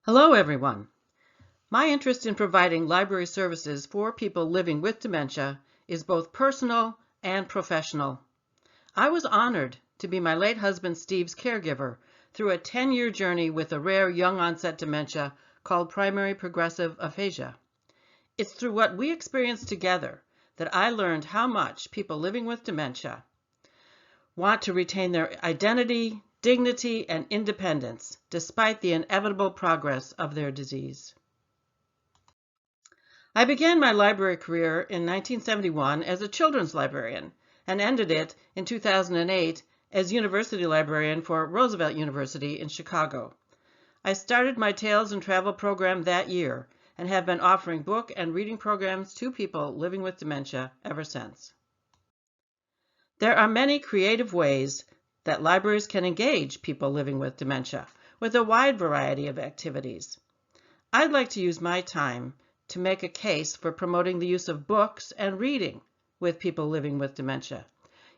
Hello, everyone. My interest in providing library services for people living with dementia is both personal and professional. I was honored to be my late husband Steve's caregiver through a 10-year journey with a rare young-onset dementia called primary progressive aphasia. It's through what we experienced together that I learned how much people living with dementia want to retain their identity, dignity, and independence, despite the inevitable progress of their disease. I began my library career in 1971 as a children's librarian and ended it in 2008 as university librarian for Roosevelt University in Chicago. I started my Tales and Travel program that year and have been offering book and reading programs to people living with dementia ever since. There are many creative ways that libraries can engage people living with dementia with a wide variety of activities. I'd like to use my time to make a case for promoting the use of books and reading with people living with dementia,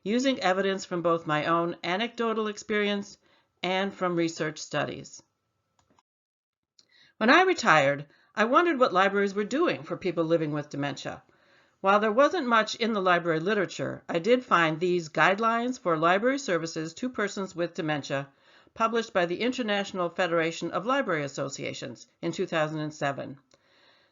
using evidence from both my own anecdotal experience and from research studies. When I retired, I wondered what libraries were doing for people living with dementia. While there wasn't much in the library literature, I did find these guidelines for library services to persons with dementia, published by the International Federation of Library Associations in 2007.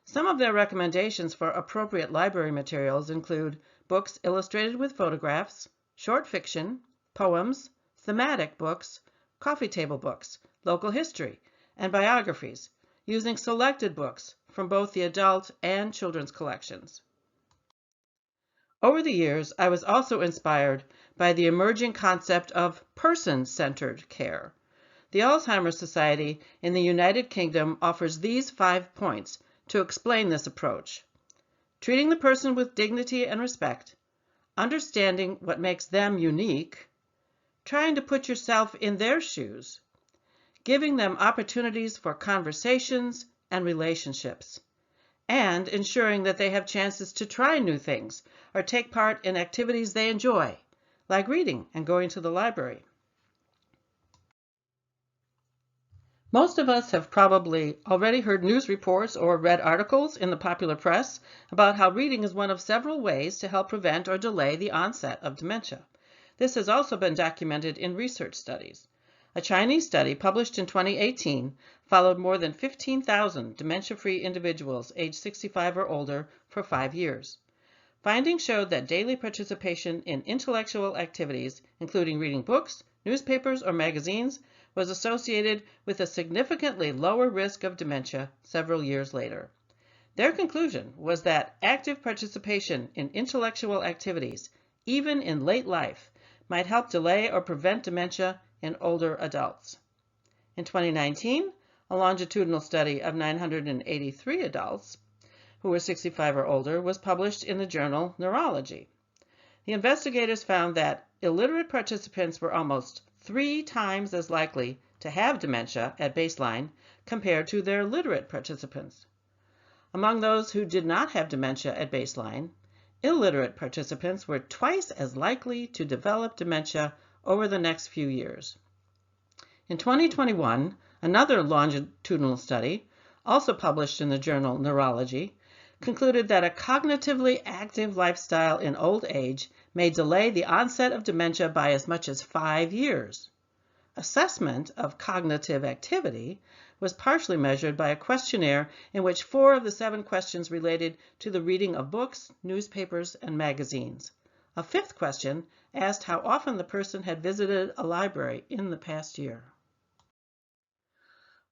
Some of their recommendations for appropriate library materials include books illustrated with photographs, short fiction, poems, thematic books, coffee table books, local history, and biographies, using selected books from both the adult and children's collections. Over the years, I was also inspired by the emerging concept of person-centered care. The Alzheimer's Society in the United Kingdom offers these 5 points to explain this approach: treating the person with dignity and respect, understanding what makes them unique, trying to put yourself in their shoes, giving them opportunities for conversations and relationships, and ensuring that they have chances to try new things or take part in activities they enjoy, like reading and going to the library. Most of us have probably already heard news reports or read articles in the popular press about how reading is one of several ways to help prevent or delay the onset of dementia. This has also been documented in research studies. A Chinese study published in 2018 followed more than 15,000 dementia-free individuals aged 65 or older for 5 years. Findings showed that daily participation in intellectual activities, including reading books, newspapers, or magazines, was associated with a significantly lower risk of dementia several years later. Their conclusion was that active participation in intellectual activities, even in late life, might help delay or prevent dementia in older adults. In 2019, a longitudinal study of 983 adults who were 65 or older was published in the journal Neurology. The investigators found that illiterate participants were almost 3 times as likely to have dementia at baseline compared to their literate participants. Among those who did not have dementia at baseline, illiterate participants were twice as likely to develop dementia over the next few years. In 2021, another longitudinal study, also published in the journal Neurology, concluded that a cognitively active lifestyle in old age may delay the onset of dementia by as much as 5 years. Assessment of cognitive activity was partially measured by a questionnaire in which 4 of the 7 questions related to the reading of books, newspapers, and magazines. A 5th question asked how often the person had visited a library in the past year.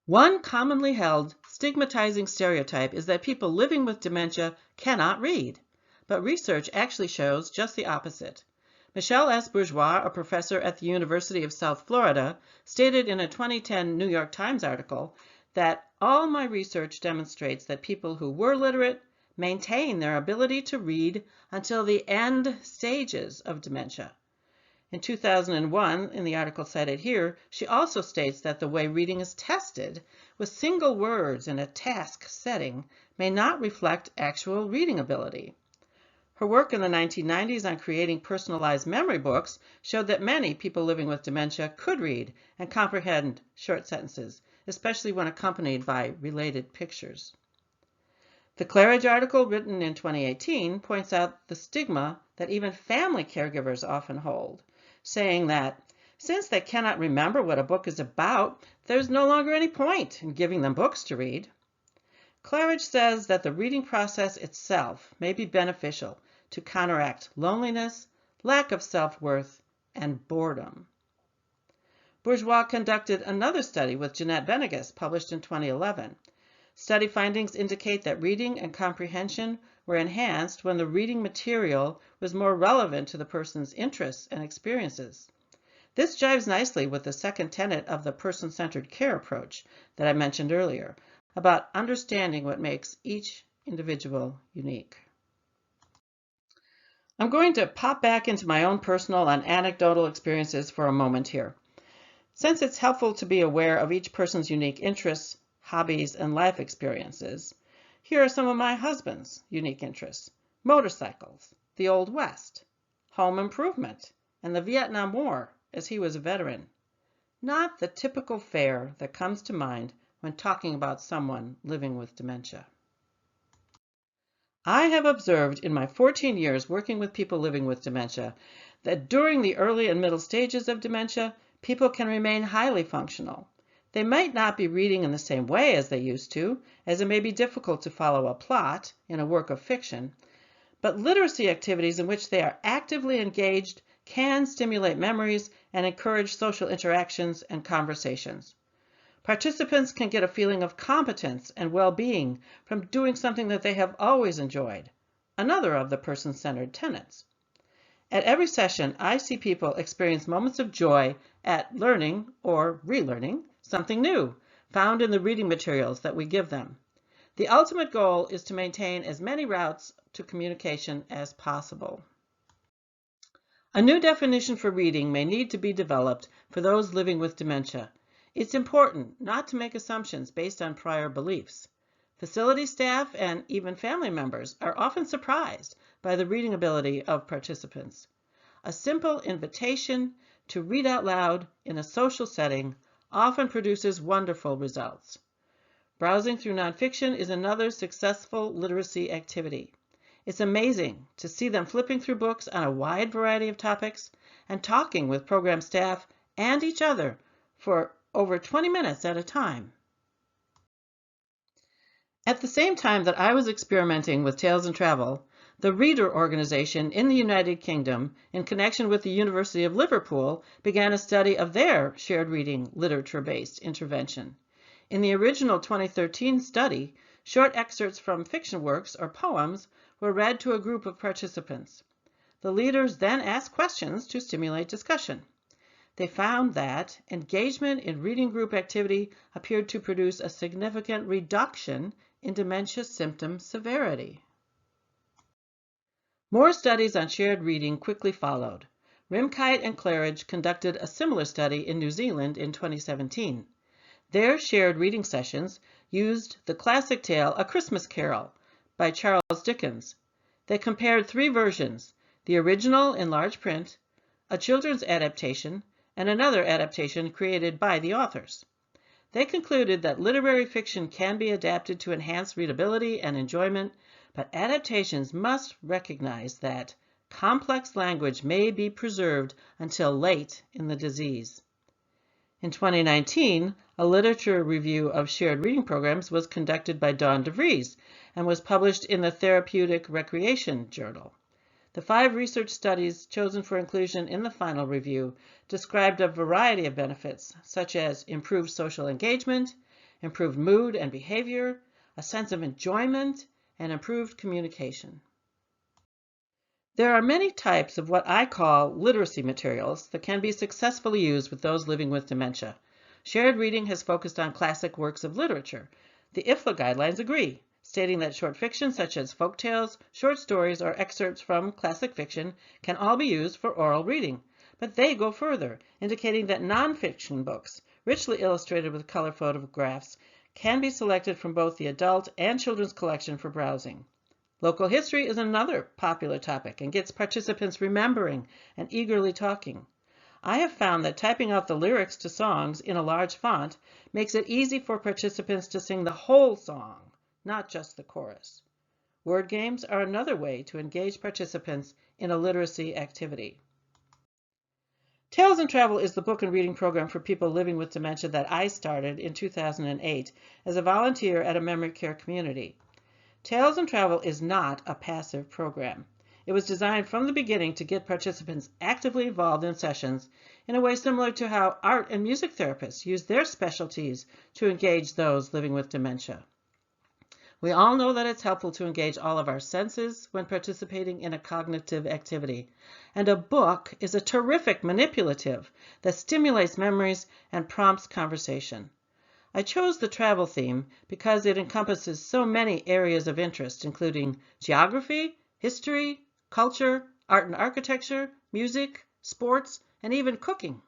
One commonly held stigmatizing stereotype is that people living with dementia cannot read, but research actually shows just the opposite. Michelle S. Bourgeois, a professor at the University of South Florida, stated in a 2010 New York Times article that all my research demonstrates that people who were literate maintain their ability to read until the end stages of dementia. In 2001, in the article cited here, she also states that the way reading is tested with single words in a task setting may not reflect actual reading ability. Her work in the 1990s on creating personalized memory books showed that many people living with dementia could read and comprehend short sentences, especially when accompanied by related pictures. The Claridge article, written in 2018, points out the stigma that even family caregivers often hold, saying that since they cannot remember what a book is about, there's no longer any point in giving them books to read. Claridge says that the reading process itself may be beneficial to counteract loneliness, lack of self-worth, and boredom. Bourgeois conducted another study with Jeanette Benegas, published in 2011. Study findings indicate that reading and comprehension were enhanced when the reading material was more relevant to the person's interests and experiences. This jives nicely with the second tenet of the person-centered care approach that I mentioned earlier, about understanding what makes each individual unique. I'm going to pop back into my own personal and anecdotal experiences for a moment here. Since it's helpful to be aware of each person's unique interests, hobbies, and life experiences, here are some of my husband's unique interests: motorcycles, the Old West, home improvement, and the Vietnam War, as he was a veteran. Not the typical fare that comes to mind when talking about someone living with dementia. I have observed in my 14 years working with people living with dementia that during the early and middle stages of dementia, people can remain highly functional. They might not be reading in the same way as they used to, as it may be difficult to follow a plot in a work of fiction, but literacy activities in which they are actively engaged can stimulate memories and encourage social interactions and conversations. Participants can get a feeling of competence and well-being from doing something that they have always enjoyed, another of the person-centered tenets. At every session, I see people experience moments of joy at learning or relearning something new found in the reading materials that we give them. The ultimate goal is to maintain as many routes to communication as possible. A new definition for reading may need to be developed for those living with dementia. It's important not to make assumptions based on prior beliefs. Facility staff and even family members are often surprised by the reading ability of participants. A simple invitation to read out loud in a social setting often produces wonderful results. Browsing through nonfiction is another successful literacy activity. It's amazing to see them flipping through books on a wide variety of topics and talking with program staff and each other for over 20 minutes at a time. At the same time that I was experimenting with Tales and Travel, the Reader organization in the United Kingdom, in connection with the University of Liverpool, began a study of their shared reading literature-based intervention. In the original 2013 study, short excerpts from fiction works or poems were read to a group of participants. The leaders then asked questions to stimulate discussion. They found that engagement in reading group activity appeared to produce a significant reduction in dementia symptom severity. More studies on shared reading quickly followed. Rimkite and Claridge conducted a similar study in New Zealand in 2017. Their shared reading sessions used the classic tale A Christmas Carol by Charles Dickens. They compared 3 versions: the original in large print, a children's adaptation, and another adaptation created by the authors. They concluded that literary fiction can be adapted to enhance readability and enjoyment, but adaptations must recognize that complex language may be preserved until late in the disease. In 2019, a literature review of shared reading programs was conducted by Dawn DeVries and was published in the Therapeutic Recreation Journal. The 5 research studies chosen for inclusion in the final review described a variety of benefits, such as improved social engagement, improved mood and behavior, a sense of enjoyment, and improved communication. There are many types of what I call literacy materials that can be successfully used with those living with dementia. Shared reading has focused on classic works of literature. The IFLA guidelines agree, stating that short fiction such as folktales, short stories, or excerpts from classic fiction can all be used for oral reading. But they go further, indicating that nonfiction books, richly illustrated with color photographs, can be selected from both the adult and children's collection for browsing. Local history is another popular topic and gets participants remembering and eagerly talking. I have found that typing out the lyrics to songs in a large font makes it easy for participants to sing the whole song, not just the chorus. Word games are another way to engage participants in a literacy activity. Tales and Travel is the book and reading program for people living with dementia that I started in 2008 as a volunteer at a memory care community. Tales and Travel is not a passive program. It was designed from the beginning to get participants actively involved in sessions in a way similar to how art and music therapists use their specialties to engage those living with dementia. We all know that it's helpful to engage all of our senses when participating in a cognitive activity, and a book is a terrific manipulative that stimulates memories and prompts conversation. I chose the travel theme because it encompasses so many areas of interest, including geography, history, culture, art and architecture, music, sports, and even cooking.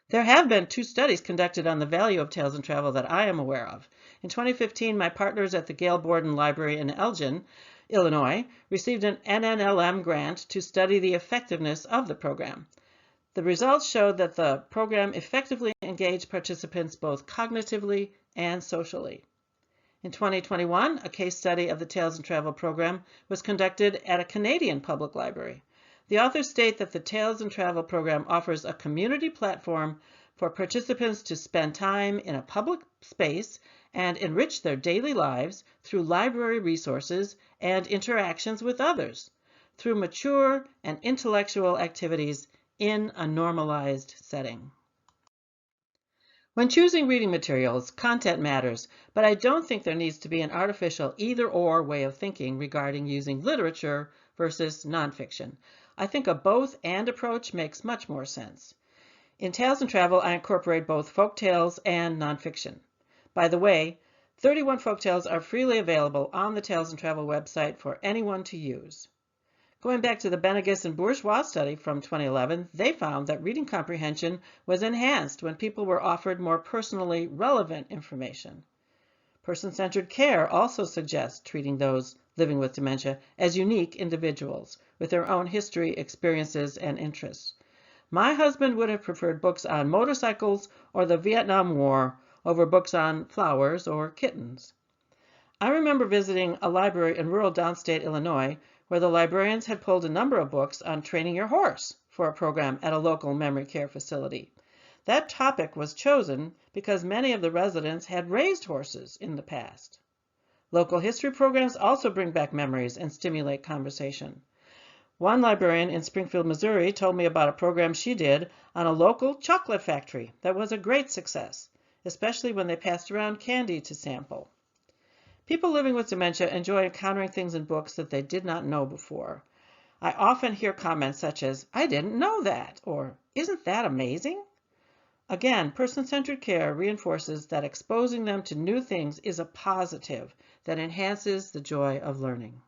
There have been 2 studies conducted on the value of Tales and Travel that I am aware of. In 2015, my partners at the Gail Borden Library in Elgin, Illinois, received an NNLM grant to study the effectiveness of the program. The results showed that the program effectively engaged participants both cognitively and socially. In 2021, a case study of the Tales and Travel program was conducted at a Canadian public library. The authors state that the Tales and Travel program offers a community platform for participants to spend time in a public space and enrich their daily lives through library resources and interactions with others, through mature and intellectual activities in a normalized setting. When choosing reading materials, content matters, but I don't think there needs to be an artificial either-or way of thinking regarding using literature versus nonfiction. I think a both-and approach makes much more sense. In Tales and Travel, I incorporate both folk tales and nonfiction. By the way, 31 folk tales are freely available on the Tales and Travel website for anyone to use. Going back to the Benegas and Bourgeois study from 2011, they found that reading comprehension was enhanced when people were offered more personally relevant information. Person-centered care also suggests treating those living with dementia as unique individuals with their own history, experiences, and interests. My husband would have preferred books on motorcycles or the Vietnam War over books on flowers or kittens. I remember visiting a library in rural downstate Illinois where the librarians had pulled a number of books on training your horse for a program at a local memory care facility. That topic was chosen because many of the residents had raised horses in the past. Local history programs also bring back memories and stimulate conversation. One librarian in Springfield, Missouri told me about a program she did on a local chocolate factory that was a great success, especially when they passed around candy to sample. People living with dementia enjoy encountering things in books that they did not know before. I often hear comments such as, "I didn't know that," or "Isn't that amazing?" Again, person-centered care reinforces that exposing them to new things is a positive that enhances the joy of learning.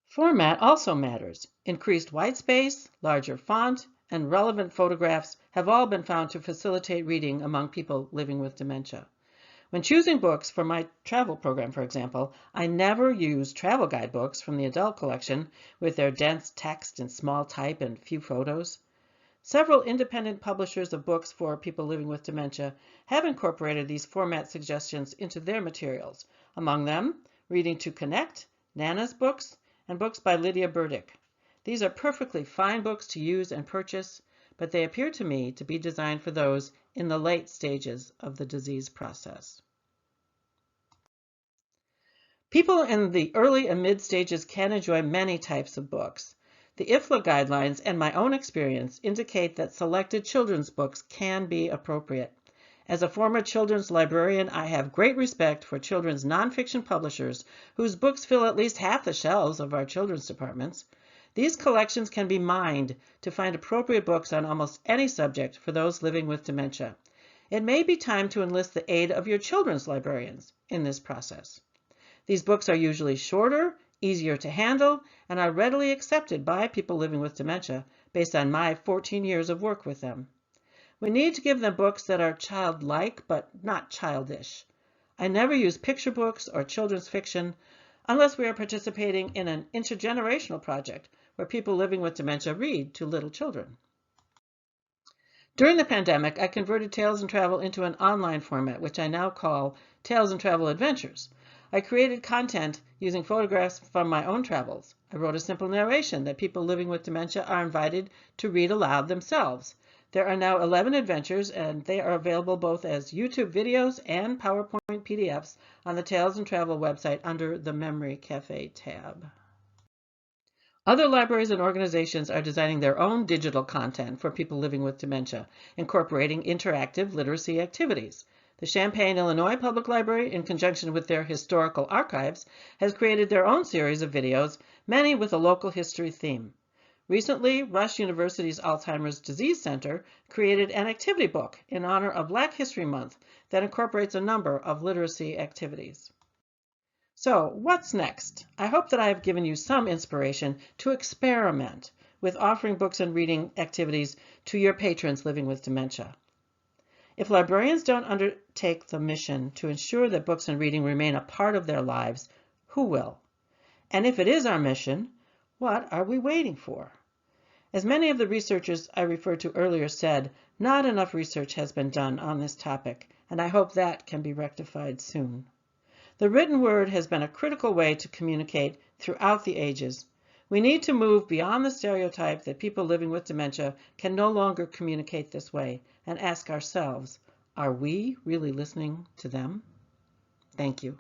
Format also matters. Increased white space, larger font, and relevant photographs have all been found to facilitate reading among people living with dementia. When choosing books for my travel program, for example, I never use travel guidebooks from the adult collection with their dense text and small type and few photos. Several independent publishers of books for people living with dementia have incorporated these format suggestions into their materials, among them Reading to Connect, Nana's Books, and books by Lydia Burdick. These are perfectly fine books to use and purchase, but they appear to me to be designed for those in the late stages of the disease process. People in the early and mid stages can enjoy many types of books. The IFLA guidelines and my own experience indicate that selected children's books can be appropriate. As a former children's librarian, I have great respect for children's nonfiction publishers whose books fill at least half the shelves of our children's departments. These collections can be mined to find appropriate books on almost any subject for those living with dementia. It may be time to enlist the aid of your children's librarians in this process. These books are usually shorter, easier to handle, and are readily accepted by people living with dementia based on my 14 years of work with them. We need to give them books that are childlike but not childish. I never use picture books or children's fiction unless we are participating in an intergenerational project where people living with dementia read to little children. During the pandemic, I converted Tales and Travel into an online format, which I now call Tales and Travel Adventures. I created content using photographs from my own travels. I wrote a simple narration that people living with dementia are invited to read aloud themselves. There are now 11 adventures, and they are available both as YouTube videos and PowerPoint PDFs on the Tales and Travel website under the Memory Cafe tab. Other libraries and organizations are designing their own digital content for people living with dementia, incorporating interactive literacy activities. The Champaign, Illinois Public Library, in conjunction with their historical archives, has created their own series of videos, many with a local history theme. Recently, Rush University's Alzheimer's Disease Center created an activity book in honor of Black History Month that incorporates a number of literacy activities. So, what's next? I hope that I have given you some inspiration to experiment with offering books and reading activities to your patrons living with dementia. If librarians don't undertake the mission to ensure that books and reading remain a part of their lives, who will? And if it is our mission, what are we waiting for? As many of the researchers I referred to earlier said, not enough research has been done on this topic, and I hope that can be rectified soon. The written word has been a critical way to communicate throughout the ages. We need to move beyond the stereotype that people living with dementia can no longer communicate this way and ask ourselves, are we really listening to them? Thank you.